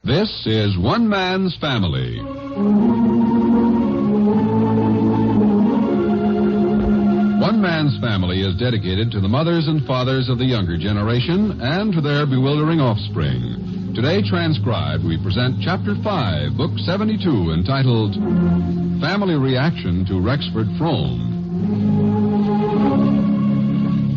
This is One Man's Family. One Man's Family is dedicated to the mothers and fathers of the younger generation and to their bewildering offspring. Today, transcribed, we present Chapter 5, Book 72, entitled Family Reaction to Rexford Frome.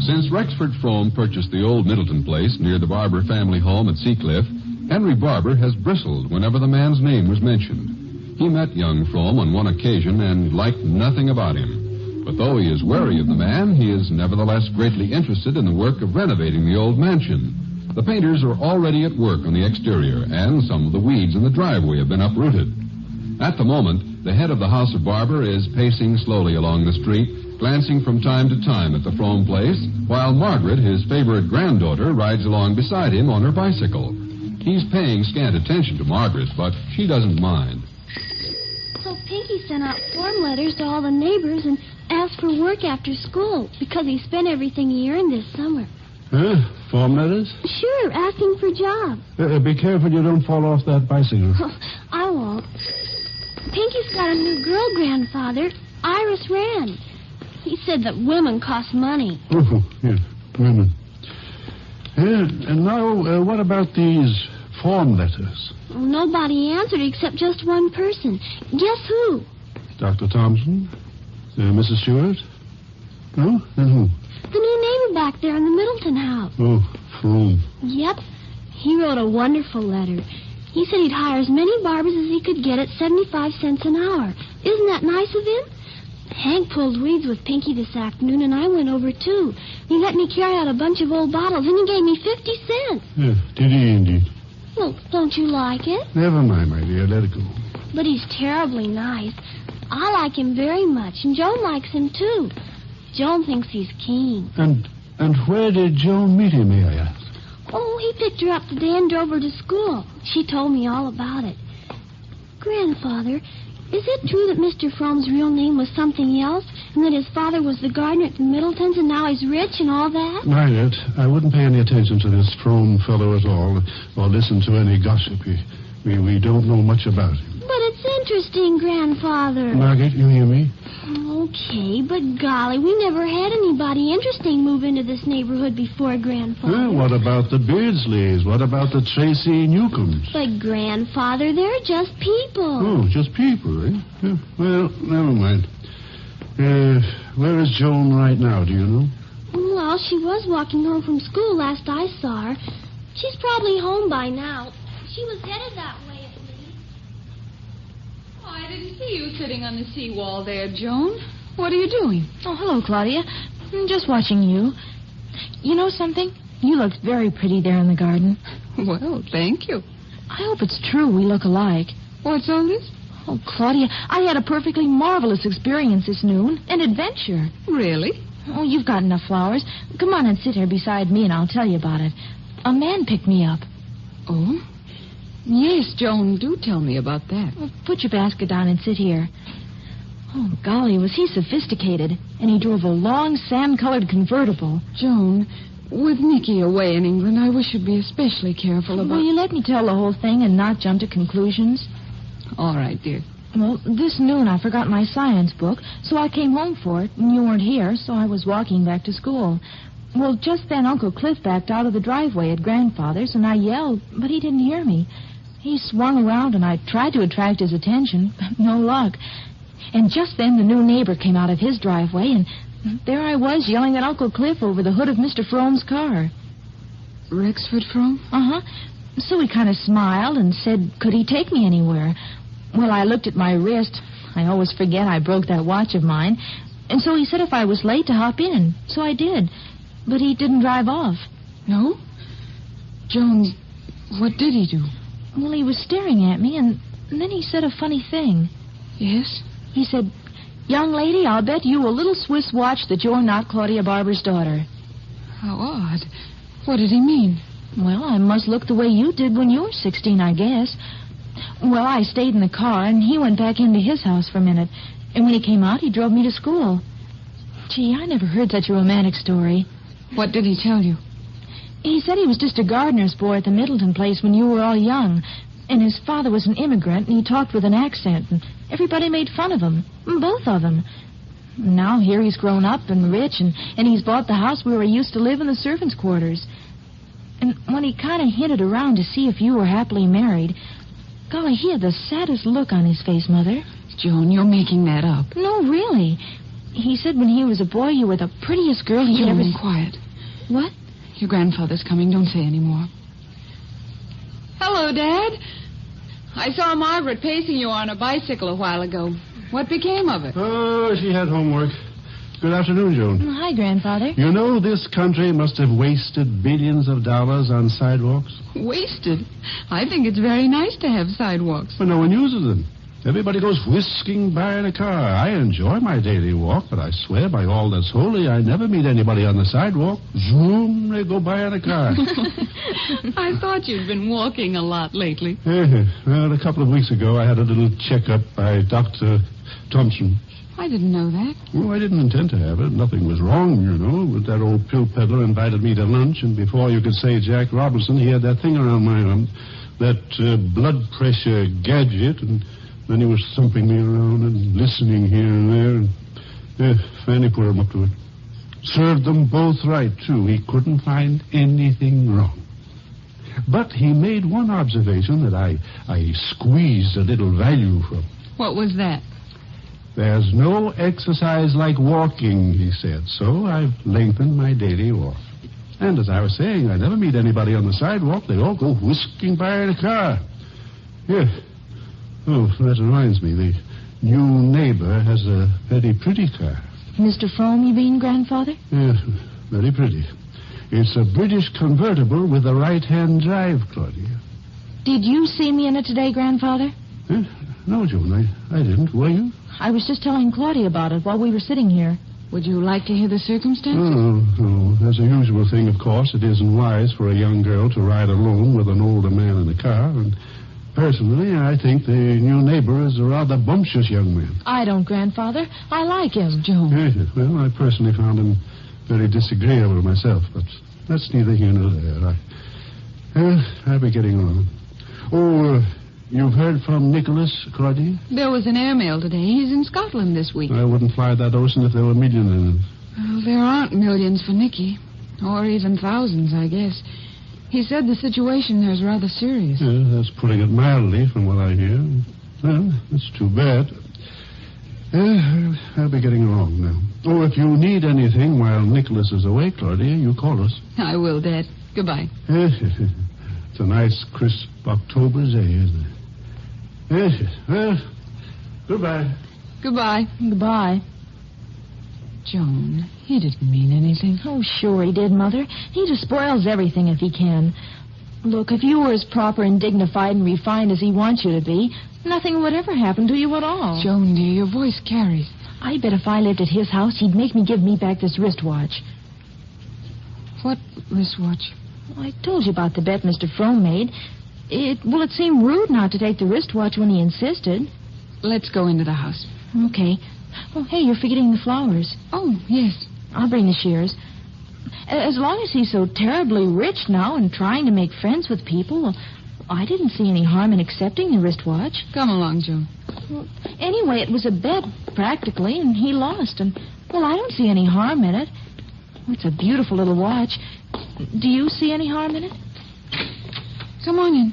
Since Rexford Frome purchased the old Middleton place near the Barbour family home at Seacliff, Henry Barbour has bristled whenever the man's name was mentioned. He met young Frome on one occasion and liked nothing about him. But though he is wary of the man, he is nevertheless greatly interested in the work of renovating the old mansion. The painters are already at work on the exterior, and some of the weeds in the driveway have been uprooted. At the moment, the head of the house of Barbour is pacing slowly along the street, glancing from time to time at the Frome place, while Margaret, his favorite granddaughter, rides along beside him on her bicycle. He's paying scant attention to Margaret, but she doesn't mind. So Pinky sent out form letters to all the neighbors and asked for work after school because he spent everything he earned this summer. Form letters? Sure, asking for jobs. Be careful you don't fall off that bicycle. Oh, I won't. Pinky's got a new girl, Grandfather, Iris Rand. He said that women cost money. Oh, yeah, women. And now, what about these form letters? Nobody answered except just one person. Guess who? Dr. Thompson? Mrs. Stewart? No? Then who? The new neighbor back there in the Middleton house. Oh, Frome. Yep. He wrote a wonderful letter. He said he'd hire as many barbers as he could get at 75 cents an hour. Isn't that nice of him? Hank pulled weeds with Pinky this afternoon, and I went over, too. He let me carry out a bunch of old bottles, and he gave me 50 cents. Yeah, did he indeed? Well, don't you like it? Never mind, my dear. Let it go. But he's terribly nice. I like him very much, and Joan likes him, too. Joan thinks he's keen. And where did Joan meet him, may I ask? Oh, he picked her up today and drove her to school. She told me all about it. Grandfather, is it true that Mr. Frome's real name was something else, and that his father was the gardener at the Middletons, and now he's rich and all that? Margaret, I wouldn't pay any attention to this Frome fellow at all, or listen to any gossip. We don't know much about him. But it's interesting, Grandfather. Margaret, you hear me? Okay, but golly, we never had anybody interesting move into this neighborhood before, Grandfather. What about the Beardsleys? What about the Tracy Newcombs? But, Grandfather, they're just people. Oh, just people, eh? Yeah, well, never mind. Where is Joan right now, do you know? Well, she was walking home from school last I saw her. She's probably home by now. She was headed that way, at least. Oh, I didn't see you sitting on the seawall there, Joan. What are you doing? Oh, hello, Claudia. I'm just watching you. You know something? You looked very pretty there in the garden. Well, thank you. I hope it's true we look alike. What's all this? Oh, Claudia, I had a perfectly marvelous experience this noon. An adventure. Really? Oh, you've got enough flowers. Come on and sit here beside me and I'll tell you about it. A man picked me up. Oh? Yes, Joan, do tell me about that. Well, put your basket down and sit here. Oh, golly, was he sophisticated. And he drove a long, sand-colored convertible. Joan, with Nicky away in England, I wish you'd be especially careful about... Will you let me tell the whole thing and not jump to conclusions? All right, dear. Well, this noon I forgot my science book, so I came home for it, and you weren't here, so I was walking back to school. Well, just then Uncle Cliff backed out of the driveway at Grandfather's, and I yelled, but he didn't hear me. He swung around, and I tried to attract his attention, but no luck. And just then the new neighbor came out of his driveway, and there I was yelling at Uncle Cliff over the hood of Mr. Frome's car. Rexford Frome? Uh-huh. So he kind of smiled and said, could he take me anywhere? Well, I looked at my wrist. I always forget I broke that watch of mine. And so he said if I was late to hop in, so I did. But he didn't drive off. No? Joan, what did he do? Well, he was staring at me, and then he said a funny thing. Yes? He said, young lady, I'll bet you a little Swiss watch that you're not Claudia Barbour's daughter. How odd. What did he mean? Well, I must look the way you did when you were 16, I guess. Well, I stayed in the car, and he went back into his house for a minute. And when he came out, he drove me to school. Gee, I never heard such a romantic story. What did he tell you? He said he was just a gardener's boy at the Middleton place when you were all young. And his father was an immigrant, and he talked with an accent, and everybody made fun of him, both of them. Now here he's grown up and rich, and he's bought the house where he used to live in the servants' quarters. And when he kind of hinted around to see if you were happily married, golly, he had the saddest look on his face, Mother. Joan, you're making that up. No, really. He said when he was a boy you were the prettiest girl he'd ever seen. Quiet. What? Your grandfather's coming. Don't say any more. Hello, Dad. I saw Margaret pacing you on a bicycle a while ago. What became of it? Oh, she had homework. Good afternoon, Joan. Hi, Grandfather. You know, this country must have wasted billions of dollars on sidewalks. Wasted? I think it's very nice to have sidewalks. But no one uses them. Everybody goes whisking by in a car. I enjoy my daily walk, but I swear by all that's holy, I never meet anybody on the sidewalk. Zoom, they go by in a car. I thought you'd been walking a lot lately. Well, a couple of weeks ago, I had a little checkup by Dr. Thompson. I didn't know that. Oh, I didn't intend to have it. Nothing was wrong, you know. But that old pill peddler invited me to lunch, and before you could say Jack Robinson, he had that thing around my arm, that blood pressure gadget, and then he was thumping me around and listening here and there. And Fanny put him up to it. Served them both right, too. He couldn't find anything wrong. But he made one observation that I squeezed a little value from. What was that? There's no exercise like walking, he said. So I've lengthened my daily walk. And as I was saying, I never meet anybody on the sidewalk. They all go whisking by in a car. Yeah. Oh, that reminds me. The new neighbor has a very pretty car. Mr. Frome, you mean, Grandfather? Yes, very pretty. It's a British convertible with a right-hand drive, Claudia. Did you see me in it today, Grandfather? No, Joan, I didn't. Were you? I was just telling Claudia about it while we were sitting here. Would you like to hear the circumstances? Oh, as a usual thing, of course, it isn't wise for a young girl to ride alone with an older man in the car. And personally, I think the new neighbor is a rather bumptious young man. I don't, Grandfather. I like him. Joan. Yes, well, I personally found him very disagreeable myself, but that's neither here nor there. I'll be getting on. Oh, you've heard from Nicholas, Claudia? There was an airmail today. He's in Scotland this week. I wouldn't fly that ocean if there were millions in it. Well, there aren't millions for Nicky. Or even thousands, I guess. He said the situation there is rather serious. Yeah, that's putting it mildly from what I hear. Well, that's too bad. I'll be getting along now. Oh, if you need anything while Nicholas is away, Claudia, you call us. I will, Dad. Goodbye. It's a nice, crisp October's day, isn't it? Yes. Well, goodbye. Goodbye. Goodbye. Joan, he didn't mean anything. Oh, sure he did, Mother. He just spoils everything if he can. Look, if you were as proper and dignified and refined as he wants you to be, nothing would ever happen to you at all. Joan, dear, your voice carries. I bet if I lived at his house, he'd make me give me back this wristwatch. What wristwatch? I told you about the bet Mr. Frome made. It seemed rude not to take the wristwatch when he insisted. Let's go into the house. Okay. Oh, hey, you're forgetting the flowers. Oh, yes. I'll bring the shears. As long as he's so terribly rich now and trying to make friends with people, well, I didn't see any harm in accepting the wristwatch. Come along, Joan. Well, anyway, it was a bet, practically, and he lost. And, well, I don't see any harm in it. Oh, it's a beautiful little watch. Do you see any harm in it? Come on in.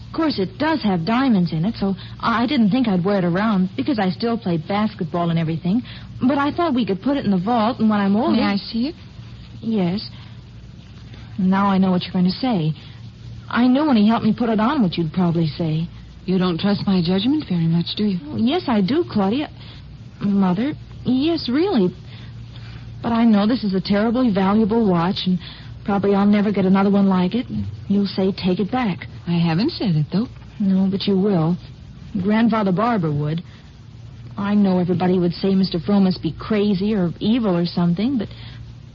Of course, it does have diamonds in it, so I didn't think I'd wear it around because I still play basketball and everything. But I thought we could put it in the vault, and when I'm older... May I see it? Yes. Now I know what you're going to say. I knew when he helped me put it on what you'd probably say. You don't trust my judgment very much, do you? Oh, yes, I do, Claudia. Mother, yes, really. But I know this is a terribly valuable watch, and probably I'll never get another one like it. You'll say, take it back. I haven't said it, though. No, but you will. Grandfather Barbour would. I know everybody would say Mr. Frome must be crazy or evil or something, but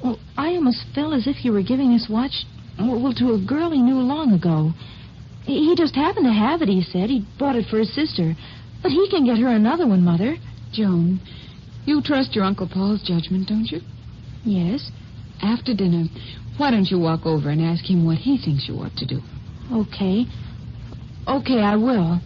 well, I almost felt as if you were giving this watch to a girl he knew long ago. He just happened to have it, he said. He bought it for his sister. But he can get her another one, Mother. Joan, you trust your Uncle Paul's judgment, don't you? Yes. After dinner, why don't you walk over and ask him what he thinks you ought to do? Okay. Okay, I will.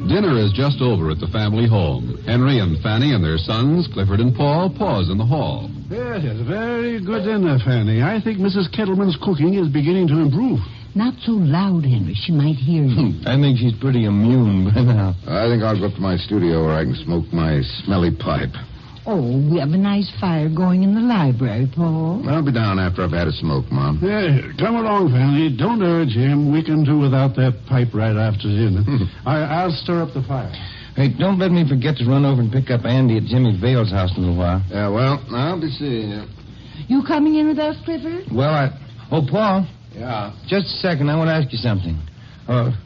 Dinner is just over at the family home. Henry and Fanny and their sons, Clifford and Paul, pause in the hall. Yes, very good dinner, Fanny. I think Mrs. Kettleman's cooking is beginning to improve. Not so loud, Henry. She might hear you. I think she's pretty immune by now. I think I'll go up to my studio where I can smoke my smelly pipe. Oh, we have a nice fire going in the library, Paul. I'll be down after I've had a smoke, Mom. Yeah, come along, Fanny. Don't urge him. We can do without that pipe right after dinner. I'll stir up the fire. Hey, don't let me forget to run over and pick up Andy at Jimmy Vale's house in a little while. Yeah, well, I'll be seeing you. You coming in with us, Clifford? Well, Oh, Paul, Yeah. just a second. I want to ask you something.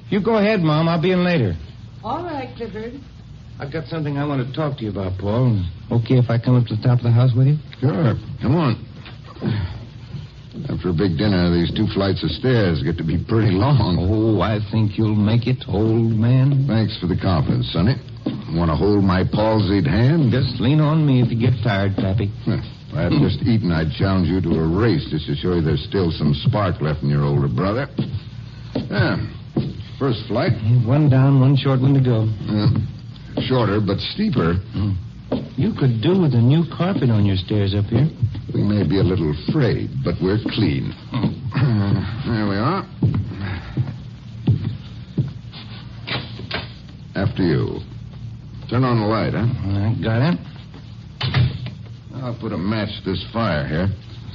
You go ahead, Mom. I'll be in later. All right, Clifford. I've got something I want to talk to you about, Paul. Okay if I come up to the top of the house with you? Sure. Come on. After a big dinner, these 2 flights of stairs get to be pretty long. Oh, I think you'll make it, old man. Thanks for the confidence, Sonny. Want to hold my palsied hand? Just lean on me if you get tired, Pappy. If I had just eaten, I'd challenge you to a race just to show you there's still some spark left in your older brother. Yeah. First flight. One down, one short one to go. Shorter, but steeper. You could do with a new carpet on your stairs up here. We may be a little frayed, but we're clean. There we are. After you. Turn on the light, huh? I got it. I'll put a match to this fire here.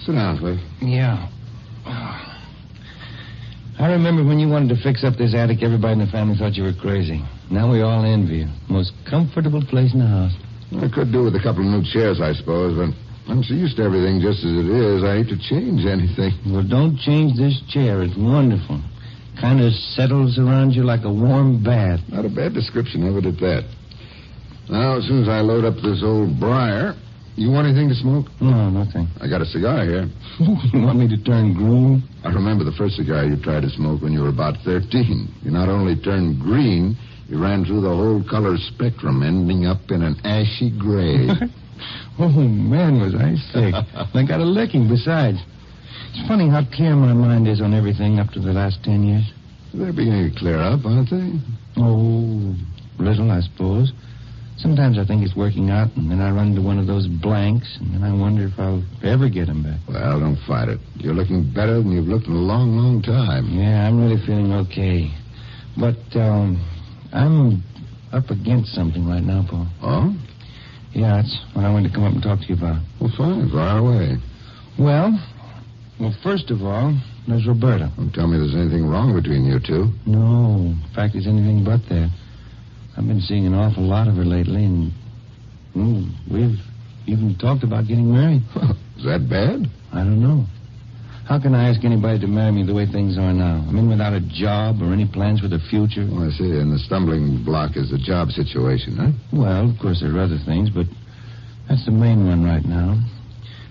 Sit down, Cliff. Yeah. I remember when you wanted to fix up this attic, everybody in the family thought you were crazy. Now we all envy you. Most comfortable place in the house. I could do with a couple of new chairs, I suppose, but I'm so used to everything just as it is, I hate to change anything. Well, don't change this chair. It's wonderful. Kind of settles around you like a warm bath. Not a bad description of it at that. Now, as soon as I load up this old briar, you want anything to smoke? No, nothing. I got a cigar here. You want me to turn green? I remember the first cigar you tried to smoke when you were about 13. You not only turned green, you ran through the whole color spectrum, ending up in an ashy gray. Oh, man, was I sick. I got a licking besides. It's funny how clear my mind is on everything up to the last 10 years. They're beginning to clear up, aren't they? Oh, little, I suppose. Sometimes I think it's working out, and then I run into one of those blanks, and then I wonder if I'll ever get them back. Well, don't fight it. You're looking better than you've looked in a long, long time. Yeah, I'm really feeling okay. But, I'm up against something right now, Paul. Oh? Yeah, that's what I wanted to come up and talk to you about. Well, fine. Fire away. Well, first of all, there's Roberta. Don't tell me there's anything wrong between you two. No. In fact, it's anything but that. I've been seeing an awful lot of her lately, and we've even talked about getting married. Is that bad? I don't know. How can I ask anybody to marry me the way things are now? I mean, without a job or any plans for the future. Well, I see. And the stumbling block is the job situation, huh? Well, of course, there are other things, but that's the main one right now.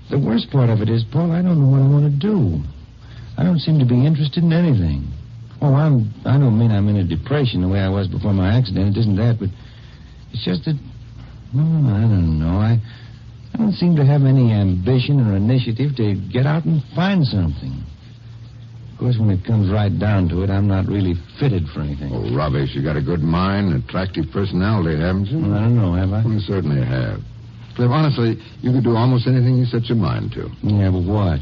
The worst part of it is, Paul, I don't know what I want to do. I don't seem to be interested in anything. Oh, I don't mean I'm in a depression the way I was before my accident. It isn't that, but it's just that, I don't know. I don't seem to have any ambition or initiative to get out and find something. Of course, when it comes right down to it, I'm not really fitted for anything. Oh, rubbish. You got a good mind, attractive personality, haven't you? Well, I don't know, have I? Well, you certainly have. Cliff, honestly, you could do almost anything you set your mind to. Yeah, but what?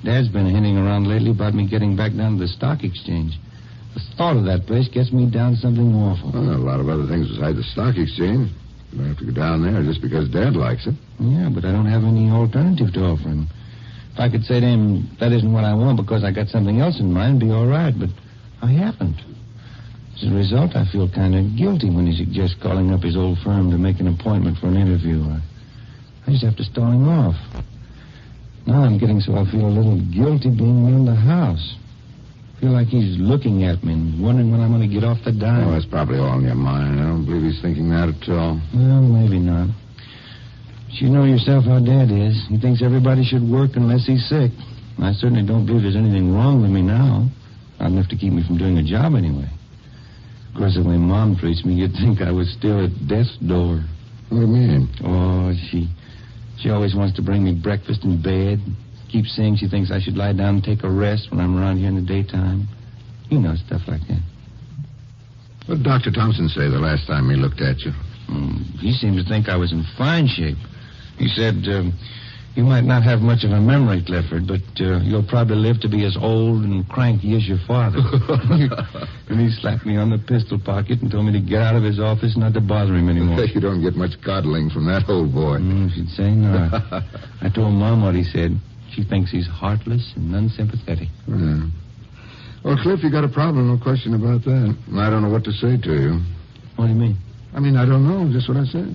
Dad's been hinting around lately about me getting back down to the stock exchange. The thought of that place gets me down something awful. Well, a lot of other things besides the stock exchange. You don't have to go down there just because Dad likes it. Yeah, but I don't have any alternative to offer him. If I could say to him, that isn't what I want because I got something else in mind, it'd be all right, but I haven't. As a result, I feel kind of guilty when he suggests calling up his old firm to make an appointment for an interview. I just have to stall him off. Now I'm getting so I feel a little guilty being around the house. I feel like he's looking at me and wondering when I'm going to get off the dime. Oh, that's probably all in your mind. I don't believe he's thinking that at all. Well, maybe not. But you know yourself how Dad is. He thinks everybody should work unless he's sick. I certainly don't believe there's anything wrong with me now. Not enough to keep me from doing a job anyway. Of course, the way Mom treats me, you'd think I was still at death's door. What do you mean? Oh, She always wants to bring me breakfast in bed. Keeps saying she thinks I should lie down and take a rest when I'm around here in the daytime. You know, stuff like that. What did Dr. Thompson say the last time he looked at you? He seemed to think I was in fine shape. He said, you might not have much of a memory, Clifford, but you'll probably live to be as old and cranky as your father. And he slapped me on the pistol pocket and told me to get out of his office and not to bother him anymore. You don't get much coddling from that old boy. She'd say no. I told Mom what he said. She thinks he's heartless and unsympathetic. Yeah. Well, Cliff, you got a problem, no question about that. I don't know what to say to you. What do you mean? I don't know, just what I said.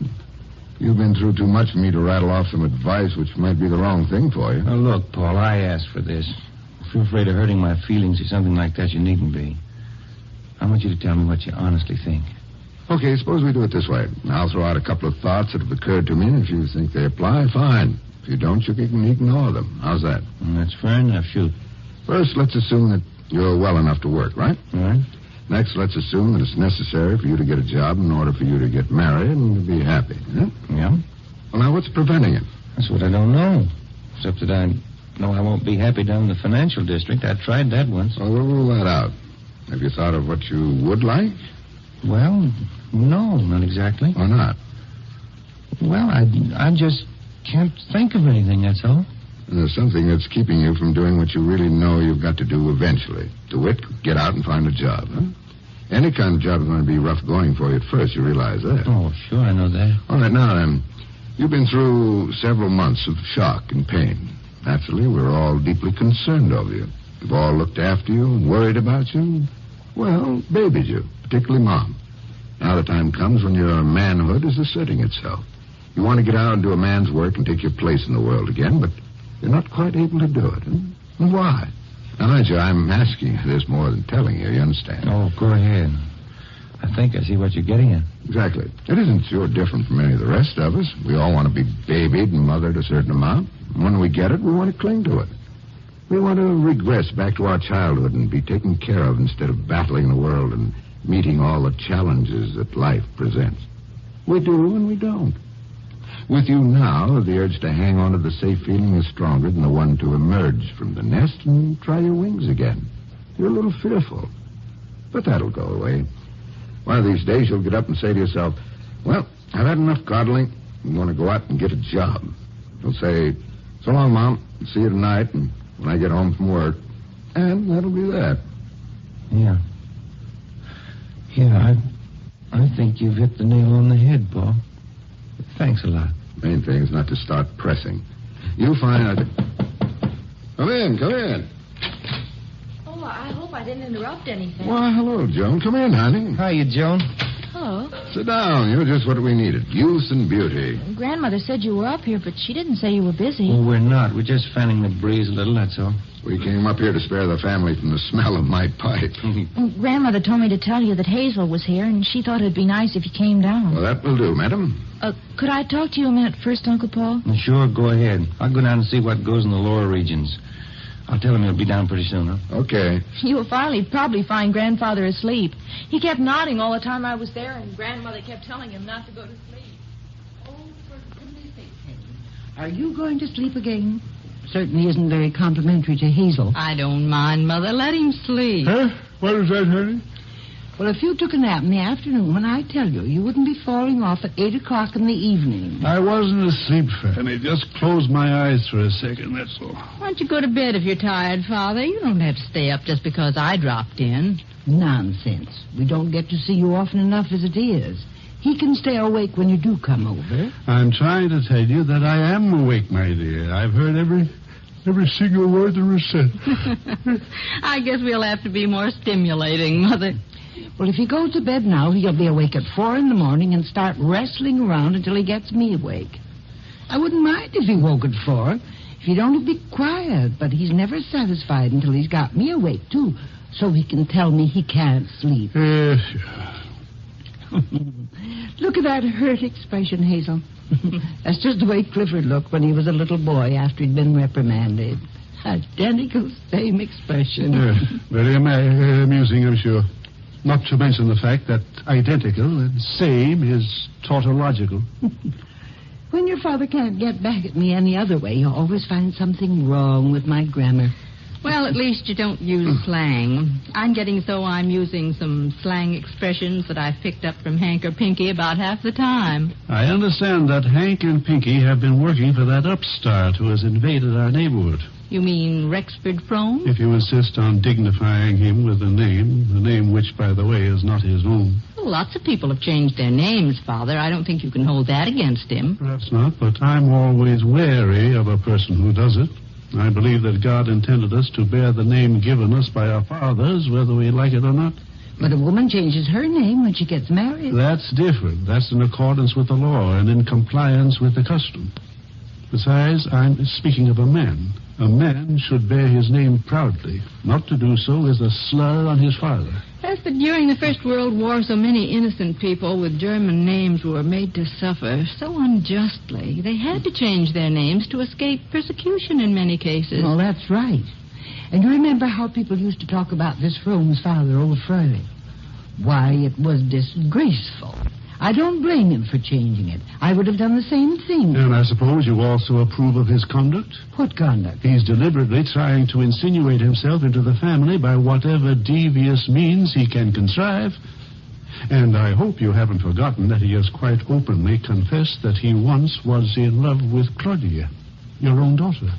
You've been through too much for me to rattle off some advice which might be the wrong thing for you. Now, look, Paul, I asked for this. If you're afraid of hurting my feelings or something like that, you needn't be. I want you to tell me what you honestly think. Okay, suppose we do it this way. I'll throw out a couple of thoughts that have occurred to me, and if you think they apply, fine. If you don't, you can ignore them. How's that? That's fair enough. Shoot. First, let's assume that you're well enough to work, right? All right. Next, let's assume that it's necessary for you to get a job in order for you to get married and to be happy. Yeah? Well, now, what's preventing it? That's what I don't know. Except that I know I won't be happy down in the financial district. I tried that once. Well, we'll rule that out. Have you thought of what you would like? Well, no, not exactly. Why not? Well, I just can't think of anything, that's all. There's something that's keeping you from doing what you really know you've got to do eventually. To wit, get out and find a job, huh? Any kind of job is going to be rough going for you at first. You realize that. Oh, sure, I know that. All right, now then. You've been through several months of shock and pain. Naturally, we're all deeply concerned over you. We've all looked after you, worried about you. Well, babied you, particularly Mom. Now the time comes when your manhood is asserting itself. You want to get out and do a man's work and take your place in the world again, but you're not quite able to do it. Huh? And why? Now, mind you, I'm asking you this more than telling you. You understand? Oh, go ahead. I think I see what you're getting at. Exactly. It isn't you're different from any of the rest of us. We all want to be babied and mothered a certain amount. And when we get it, we want to cling to it. We want to regress back to our childhood and be taken care of instead of battling the world and meeting all the challenges that life presents. We do and we don't. With you now, the urge to hang on to the safe feeling is stronger than the one to emerge from the nest and try your wings again. You're a little fearful. But that'll go away. One of these days, you'll get up and say to yourself, well, I've had enough coddling. I want to go out and get a job. You'll say, so long, Mom. See you tonight and when I get home from work. And that'll be that. Yeah. Yeah, I think you've hit the nail on the head, Paul. Thanks a lot. Main thing is not to start pressing. You'll find... Come in. Oh, I hope I didn't interrupt anything. Well, hello, Joan. Come in, honey. Hiya, Joan. Hello. Sit down. You're just what we needed. Youth and beauty. Grandmother said you were up here, but she didn't say you were busy. Well, we're not. We're just fanning the breeze a little, that's all. We came up here to spare the family from the smell of my pipe. Grandmother told me to tell you that Hazel was here, and she thought it'd be nice if you came down. Well, that will do, madam. Could I talk to you a minute first, Uncle Paul? Sure, go ahead. I'll go down and see what goes in the lower regions. I'll tell him he'll be down pretty soon, huh? Okay. You will probably find Grandfather asleep. He kept nodding all the time I was there, and Grandmother kept telling him not to go to sleep. Oh, for goodness sake, Henry. Are you going to sleep again? Certainly isn't very complimentary to Hazel. I don't mind, Mother. Let him sleep. Huh? What is that, honey? Well, if you took a nap in the afternoon, when I tell you, you wouldn't be falling off at 8 o'clock in the evening. I wasn't asleep, Fanny. Just closed my eyes for a second, that's all. Why don't you go to bed if you're tired, Father? You don't have to stay up just because I dropped in. Nonsense. We don't get to see you often enough as it is. He can stay awake when you do come over. I'm trying to tell you that I am awake, my dear. I've heard every single word that was said. I guess we'll have to be more stimulating, Mother. Well, if he goes to bed now, he'll be awake at 4 in the morning and start wrestling around until he gets me awake. I wouldn't mind if he woke at 4. If he'd only be quiet, but he's never satisfied until he's got me awake, too, so he can tell me he can't sleep. Yes. Look at that hurt expression, Hazel. That's just the way Clifford looked when he was a little boy after he'd been reprimanded. Identical same expression. Very amusing, I'm sure. Not to mention the fact that identical and same is tautological. When your father can't get back at me any other way, you always find something wrong with my grammar. Well, at least you don't use slang. I'm getting so I'm using some slang expressions that I've picked up from Hank or Pinky about half the time. I understand that Hank and Pinky have been working for that upstart who has invaded our neighborhood. You mean Rexford Frome? If you insist on dignifying him with a name which, by the way, is not his own. Well, lots of people have changed their names, Father. I don't think you can hold that against him. Perhaps not, but I'm always wary of a person who does it. I believe that God intended us to bear the name given us by our fathers, whether we like it or not. But a woman changes her name when she gets married. That's different. That's in accordance with the law and in compliance with the custom. Besides, I'm speaking of a man. A man should bear his name proudly. Not to do so is a slur on his father. Yes, but during the First World War, so many innocent people with German names were made to suffer so unjustly. They had to change their names to escape persecution in many cases. Well, that's right. And you remember how people used to talk about this Frome's father, old Frome? Why, it was disgraceful. I don't blame him for changing it. I would have done the same thing. And I suppose you also approve of his conduct? What conduct? He's deliberately trying to insinuate himself into the family by whatever devious means he can contrive. And I hope you haven't forgotten that he has quite openly confessed that he once was in love with Claudia, your own daughter.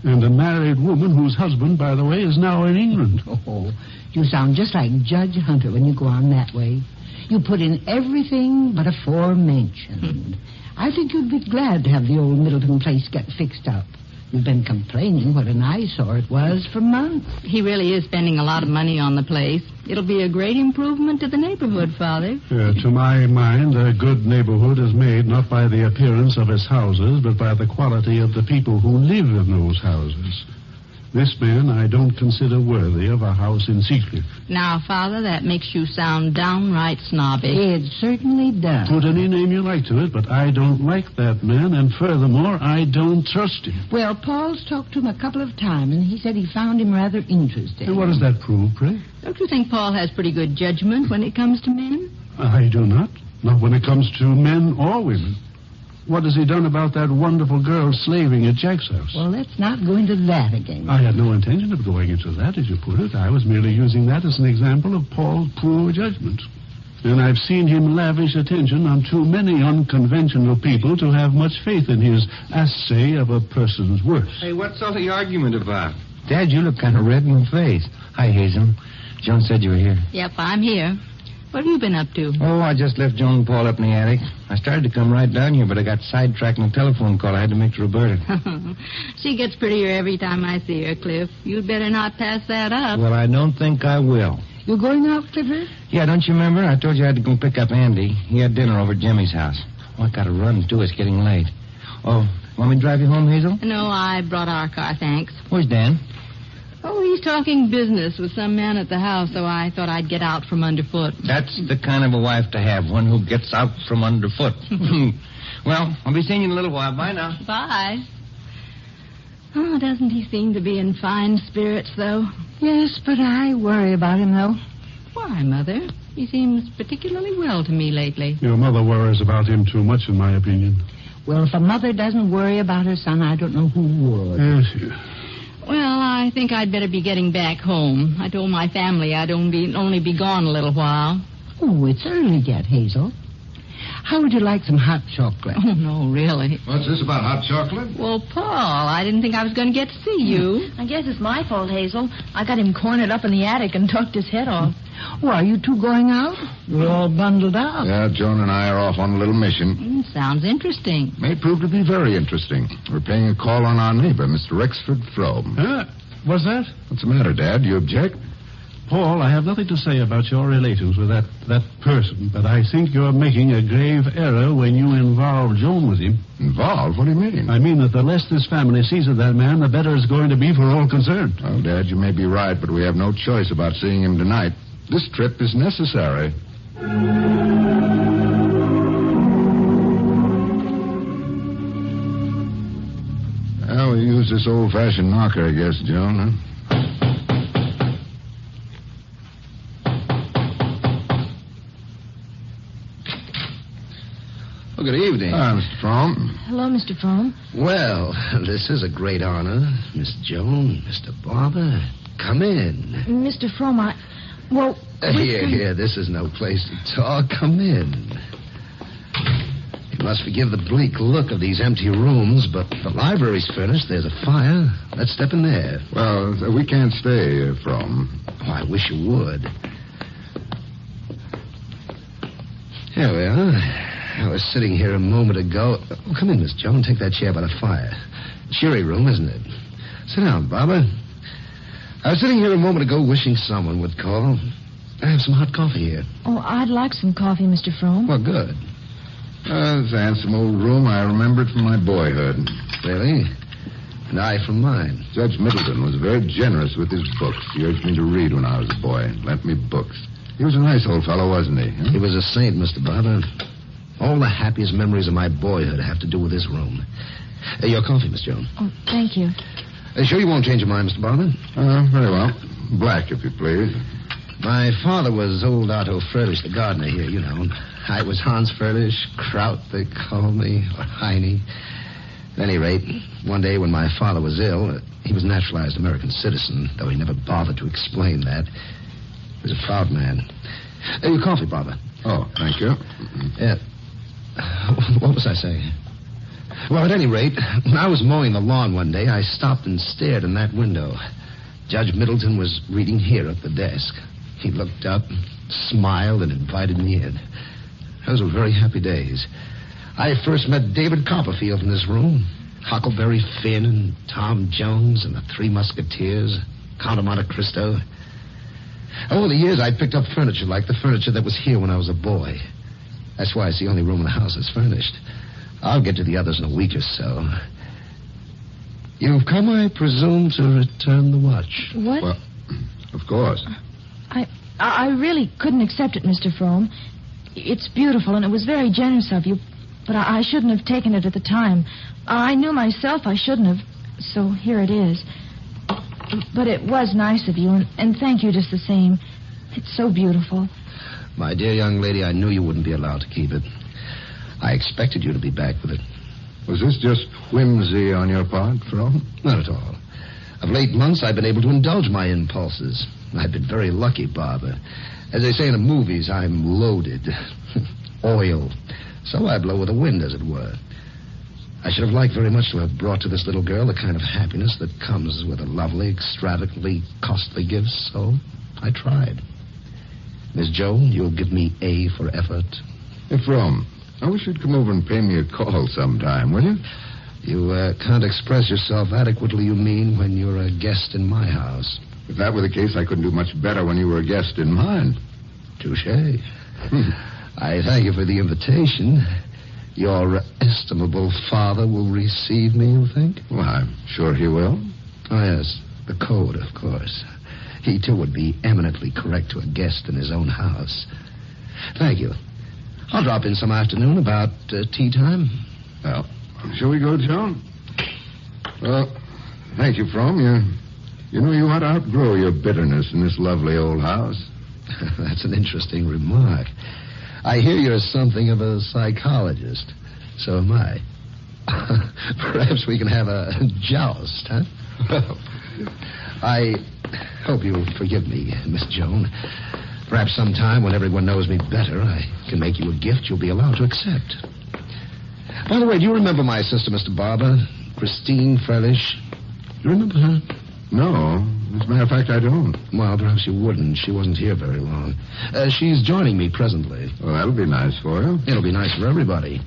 And a married woman whose husband, by the way, is now in England. Oh, you sound just like Judge Hunter when you go on that way. You put in everything but aforementioned. I think you'd be glad to have the old Middleton place get fixed up. You've been complaining what an eyesore it was for months. He really is spending a lot of money on the place. It'll be a great improvement to the neighborhood, Father. To my mind, a good neighborhood is made not by the appearance of its houses, but by the quality of the people who live in those houses. This man I don't consider worthy of a house in Seacliff. Now, Father, that makes you sound downright snobby. It certainly does. Put any name you like to it, but I don't like that man, and furthermore, I don't trust him. Well, Paul's talked to him a couple of times, and he said he found him rather interesting. And what does that prove, pray? Don't you think Paul has pretty good judgment when it comes to men? I do not. Not when it comes to men or women. What has he done about that wonderful girl slaving at Jack's house? Well, let's not go into that again. I had no intention of going into that, as you put it. I was merely using that as an example of Paul's poor judgment. And I've seen him lavish attention on too many unconventional people to have much faith in his assay of a person's worth. Hey, what's all the argument about? Dad, you look kind of red in the face. Hi, Hazel. Joan said you were here. Yep, I'm here. What have you been up to? Oh, I just left Joan and Paul up in the attic. I started to come right down here, but I got sidetracked in a telephone call I had to make to Roberta. She gets prettier every time I see her, Cliff. You'd better not pass that up. Well, I don't think I will. You going out, Clifford? Yeah, don't you remember? I told you I had to go pick up Andy. He had dinner over at Jimmy's house. Oh, I got to run, too. It's getting late. Oh, want me to drive you home, Hazel? No, I brought our car, thanks. Where's Dan? Oh, he's talking business with some man at the house, so I thought I'd get out from underfoot. That's the kind of a wife to have, one who gets out from underfoot. Well, I'll be seeing you in a little while. Bye now. Bye. Oh, doesn't he seem to be in fine spirits, though? Yes, but I worry about him, though. Why, Mother? He seems particularly well to me lately. Your mother worries about him too much, in my opinion. Well, if a mother doesn't worry about her son, I don't know who would. Yes. Well, I think I'd better be getting back home. I told my family I'd only be gone a little while. Oh, it's early yet, Hazel. How would you like some hot chocolate? Oh, no, really. What's this about hot chocolate? Well, Paul, I didn't think I was going to get to see you. I guess it's my fault, Hazel. I got him cornered up in the attic and talked his head off. Oh, are you two going out? You're all bundled up. Yeah, Joan and I are off on a little mission. Sounds interesting. May prove to be very interesting. We're paying a call on our neighbor, Mr. Rexford Frome. What's that? What's the matter, Dad? You object? Paul, I have nothing to say about your relations with that person, but I think you're making a grave error when you involve Joan with him. Involved? What do you mean? I mean that the less this family sees of that man, the better it's going to be for all concerned. Well, Dad, you may be right, but we have no choice about seeing him tonight. This trip is necessary. Well, we use this old-fashioned knocker, I guess, Joan, huh? Oh, good evening. Mr. Frome. Hello, Mr. Frome. Well, this is a great honor. Miss Joan, Mr. Barbour, come in. Mr. Frome, Well, Here, this is no place to talk. Come in. You must forgive the bleak look of these empty rooms, but the library's finished. There's a fire. Let's step in there. Well, we can't stay, Frome. Oh, I wish you would. Here we are. I was sitting here a moment ago. Oh, come in, Miss Joan. Take that chair by the fire. Cheery room, isn't it? Sit down, Barbour. I was sitting here a moment ago wishing someone would call. I have some hot coffee here. Oh, I'd like some coffee, Mr. Frome. Well, good. It's a handsome old room. I remember it from my boyhood. Really? And I from mine. Judge Middleton was very generous with his books. He urged me to read when I was a boy. Lent me books. He was a nice old fellow, wasn't he? He was a saint, Mr. Barbour. All the happiest memories of my boyhood have to do with this room. Your coffee, Miss Joan. Oh, thank you. Sure you won't change your mind, Mr. Barbour? Very well. Black, if you please. My father was old Otto Fröhlich, the gardener here, you know. I was Hans Fröhlich, Kraut, they called me, or Heine. At any rate, one day when my father was ill, he was a naturalized American citizen, though he never bothered to explain that. He was a proud man. Your coffee, Barbour. Oh, thank you. Yeah. What was I saying? Well, at any rate, when I was mowing the lawn one day, I stopped and stared in that window. Judge Middleton was reading here at the desk. He looked up, smiled, and invited me in. Those were very happy days. I first met David Copperfield in this room. Huckleberry Finn and Tom Jones and the Three Musketeers, Count of Monte Cristo. Over the years, I picked up furniture like the furniture that was here when I was a boy. That's why it's the only room in the house that's furnished. I'll get to the others in a week or so. You've come, I presume, to return the watch. What? Well, of course. I really couldn't accept it, Mr. Frome. It's beautiful, and it was very generous of you, but I shouldn't have taken it at the time. I knew myself I shouldn't have, so here it is. But it was nice of you, and thank you just the same. It's so beautiful. My dear young lady, I knew you wouldn't be allowed to keep it. I expected you to be back with it. Was this just whimsy on your part, Frome? Not at all. Of late months, I've been able to indulge my impulses. I've been very lucky, Barbour. As they say in the movies, I'm loaded. Oil. So I blow with the wind, as it were. I should have liked very much to have brought to this little girl the kind of happiness that comes with a lovely, extravagantly costly gift, so I tried. Miss Joan, you'll give me A for effort. Hey, Frome, I wish you'd come over and pay me a call sometime, will you? You can't express yourself adequately, you mean, when you're a guest in my house. If that were the case, I couldn't do much better when you were a guest in mine. Touché. I thank you for the invitation. Your estimable father will receive me, you think? Well, I'm sure he will. Oh, yes. The code, of course. He, too, would be eminently correct to a guest in his own house. Thank you. I'll drop in some afternoon about tea time. Well, shall we go, Joan? Well, thank you, Frome. You know, you ought to outgrow your bitterness in this lovely old house. That's an interesting remark. I hear you're something of a psychologist. So am I. Perhaps we can have a joust, huh? Well, I hope you'll forgive me, Miss Joan. Perhaps sometime when everyone knows me better, I can make you a gift you'll be allowed to accept. By the way, do you remember my sister, Mr. Barbour? Christine Fröhlich? Do you remember her? No. As a matter of fact, I don't. Well, perhaps you wouldn't. She wasn't here very long. She's joining me presently. Well, that'll be nice for you. It'll be nice for everybody.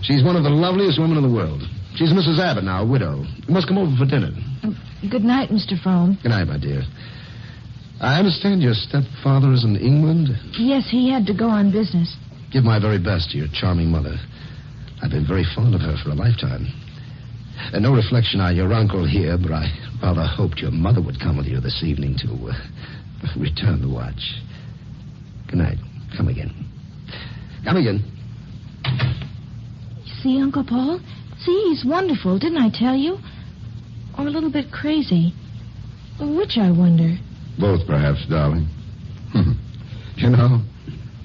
She's one of the loveliest women in the world. She's Mrs. Abbott now, a widow. You must come over for dinner. Good night, Mr. Frome. Good night, my dear. I understand your stepfather is in England? Yes, he had to go on business. Give my very best to your charming mother. I've been very fond of her for a lifetime. No reflection on your uncle here, but I rather hoped your mother would come with you this evening to return the watch. Good night. Come again. Come again. See, Uncle Paul? See, he's wonderful, didn't I tell you? Or a little bit crazy. Which, I wonder? Both, perhaps, darling. You know,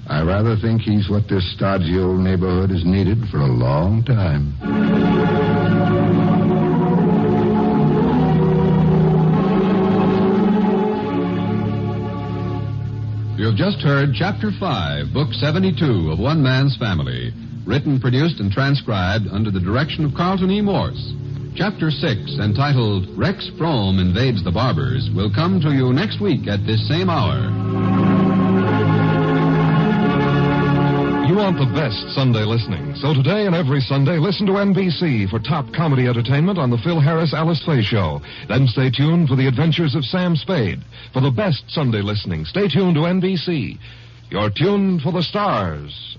I rather think he's what this stodgy old neighborhood has needed for a long time. You have just heard Chapter 5, Book 72 of One Man's Family, written, produced, and transcribed under the direction of Carlton E. Morse. Chapter 6, entitled Rex Frome Invades the Barbours, will come to you next week at this same hour. You want the best Sunday listening. So today and every Sunday, listen to NBC for top comedy entertainment on the Phil Harris-Alice Faye Show. Then stay tuned for the adventures of Sam Spade. For the best Sunday listening, stay tuned to NBC. You're tuned for the stars